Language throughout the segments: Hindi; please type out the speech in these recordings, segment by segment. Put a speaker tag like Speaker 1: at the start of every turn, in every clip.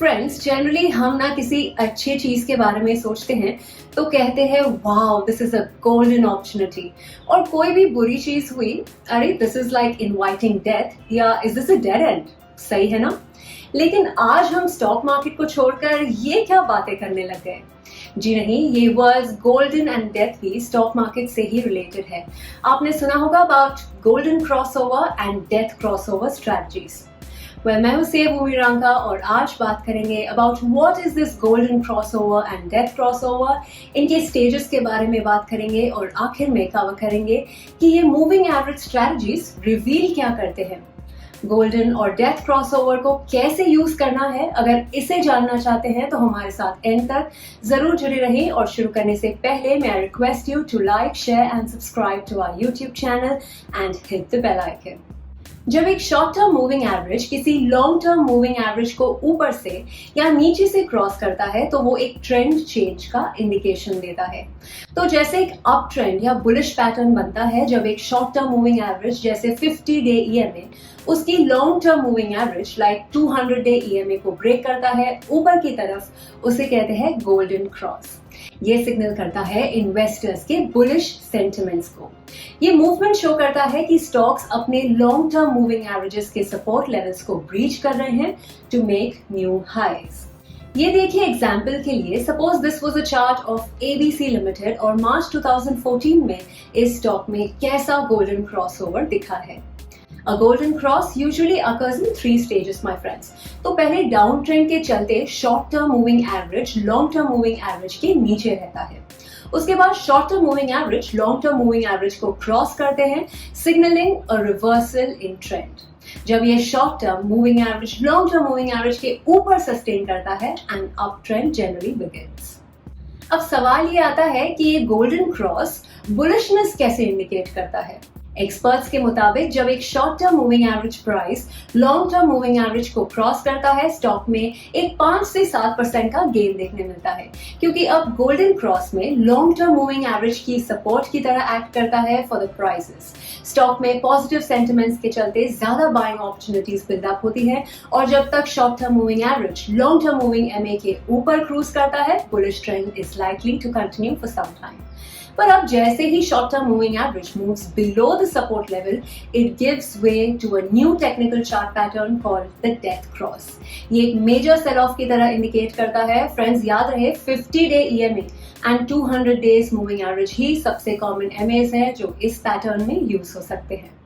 Speaker 1: फ्रेंड्स, जनरली हम ना किसी अच्छी चीज के बारे में सोचते हैं तो कहते हैं wow this is a golden opportunity. और कोई भी बुरी चीज हुई, अरे this is like inviting death या is this a dead end. सही है ना? लेकिन आज हम स्टॉक मार्केट को छोड़कर ये क्या बातें करने लग गए? जी नहीं, ये वर्ड्स गोल्डन एंड डेथ भी स्टॉक मार्केट से ही रिलेटेड है। आपने सुना होगा about golden crossover and death crossover strategies. मैं हूं सेव उमिरांका और आज बात करेंगे about what is this golden crossover and death crossover. इनके स्टेजेस के बारे में बात करेंगे और आखिर में कवर करेंगे कि ये मूविंग एवरेज स्ट्रेटजीज रिवील क्या करते हैं, गोल्डन और डेथ क्रॉसओवर को कैसे यूज करना है। अगर इसे जानना चाहते हैं तो हमारे साथ एंड तक जरूर जुड़े रहें। और शुरू करने से पहले मैं request you to like, share and subscribe to our YouTube channel and hit the bell icon. जब एक शॉर्ट टर्म मूविंग एवरेज किसी लॉन्ग टर्म मूविंग एवरेज को ऊपर से या नीचे से क्रॉस करता है तो वो एक ट्रेंड चेंज का इंडिकेशन देता है। तो जैसे एक अप ट्रेंड या बुलिश पैटर्न बनता है जब एक शॉर्ट टर्म मूविंग एवरेज जैसे 50 डे ईएमए उसकी long term moving average like 200 day EMA को ब्रेक करता है ऊपर की तरफ, उसे कहते हैं गोल्डन क्रॉस। ये सिग्नल करता है इन्वेस्टर्स के बुलिश सेंटिमेंट्स को। ये मूवमेंट शो करता है कि स्टॉक्स अपने लॉन्ग टर्म मूविंग एवरेजेस के सपोर्ट लेवल्स को ब्रीच कर रहे हैं टू मेक न्यू हाइज। ये देखिए एग्जाम्पल के लिए, suppose this was a chart of ABC limited और मार्च 2014 में इस स्टॉक में कैसा गोल्डन क्रॉसओवर दिखा है। A golden cross usually occurs in 3 stages, my friends. तो पहले डाउन ट्रेंड के चलते short term moving average long term moving average के नीचे रहता है। उसके बाद short term moving average long term moving average को क्रॉस करते हैं, सिग्नलिंग अ रिवर्सल इन ट्रेंड। जब ये short term moving average long term moving average के ऊपर सस्टेन करता है and up trend generally begins. अब सवाल ये आता है कि ये गोल्डन क्रॉस बुलिशनेस कैसे इंडिकेट करता है। एक्सपर्ट्स के मुताबिक जब एक short term moving average price long term moving average को क्रॉस करता है, स्टॉक में एक 5 से 7% का गेन देखने मिलता है, क्योंकि अब गोल्डन क्रॉस में लॉन्ग टर्म मूविंग एवरेज की सपोर्ट की तरह एक्ट करता है फॉर द प्राइसेस। स्टॉक में पॉजिटिव सेंटिमेंट्स के चलते ज्यादा बाइंग अपॉर्चुनिटीज बिल्डअप होती है और जब तक short term moving average long term moving MA के ऊपर क्रूज करता है, bullish trend is likely to continue for some time. पर अब जैसे ही short term moving average moves below the support level, it gives way to a new technical chart pattern called the death cross. ये एक मेजर सेल ऑफ की तरह इंडिकेट करता है। फ्रेंड्स, याद रहे 50 day EMA and 200 days moving average ही सबसे कॉमन एमएस हैं जो इस पैटर्न में यूज हो सकते हैं।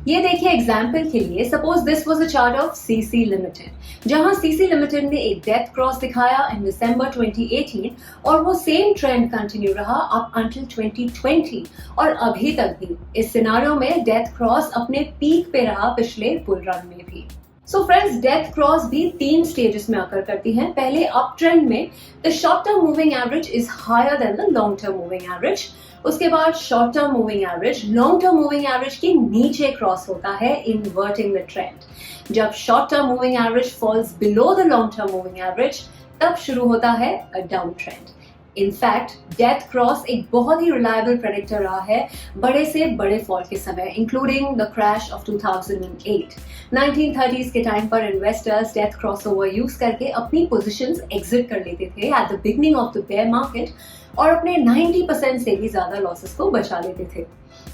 Speaker 1: ये देखिए एग्जाम्पल के लिए, suppose this was a chart of CC limited, जहां सीसी लिमिटेड ने एक डेथ क्रॉस दिखाया इन दिसंबर 2018 और वो सेम ट्रेंड कंटिन्यू रहा अप अंटिल 2020 और अभी तक भी इस सिनारियो में डेथ क्रॉस अपने पीक पे रहा पिछले बुल रन में भी। सो फ्रेंड्स, डेथ क्रॉस भी 3 स्टेजेस में आकर करती हैं। पहले अप ट्रेंड में the short term moving average is higher than the long term moving average. उसके बाद short term moving average long term moving average के नीचे क्रॉस होता है, इन्वर्टिंग द ट्रेंड। जब short term moving average falls below the long term moving average, तब शुरू होता है a down trend. In fact death cross एक बहुत ही रिलायबल प्रेडिक्टर रहा है बड़े से बड़े फॉल के समय, including the crash of 2008। 1930s के टाइम पर इन्वेस्टर्स डेथ क्रॉसओवर यूज करके अपनी पोजीशंस एग्जिट कर लेते थे at the beginning of the bear market और अपने 90% से भी ज्यादा लॉसेस को बचा लेते थे।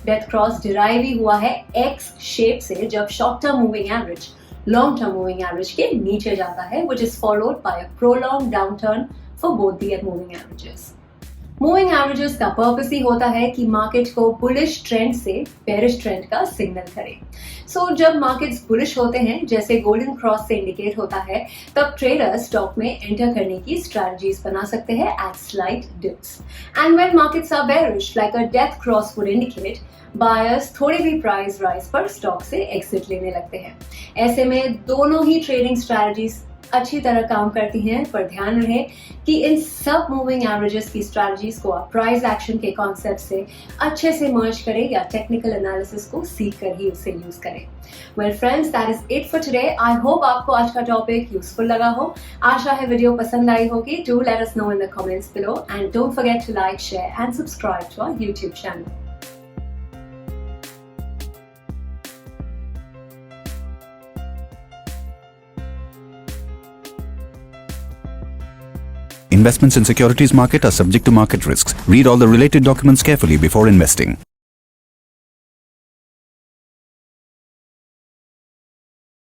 Speaker 1: डेथ क्रॉस डिराइव ही हुआ है एक्स शेप से, जब short term moving average long term moving average के नीचे जाता है, which is followed by a prolonged downturn for both the moving averages. Moving averages का पर्पस ही होता है कि मार्केट को बुलिश ट्रेंड से बेरिश ट्रेंड का सिग्नल करे। सो जब मार्केट्स बुलिश होते हैं, जैसे गोल्डन क्रॉस से इंडिकेट होता है, तब ट्रेडर्स स्टॉक में एंटर करने की स्ट्रेटजीज बना सकते हैं at slight dips. And when markets are bearish like a death cross would indicate, buyers थोड़ी भी प्राइस राइज पर स्टॉक से एग्जिट लेने लगते हैं। ऐसे में दोनों ही ट्रेडिंग स्ट्रेटजीज अच्छी तरह काम करती हैं, पर ध्यान रहे कि इन सब मूविंग एवरेजेस की स्ट्रेटजीज को आप प्राइस एक्शन के कॉन्सेप्ट से अच्छे से मर्ज करें या टेक्निकल एनालिसिस को सीख कर ही उसे यूज करें। Well friends, that is it for today. I hope आपको आज का टॉपिक यूजफुल लगा हो। आशा है वीडियो पसंद आई होगी। Do let us know in the comments below and don't forget to like, share and subscribe to our YouTube channel.
Speaker 2: Investments in securities market are subject to market risks. Read all the related documents carefully before investing.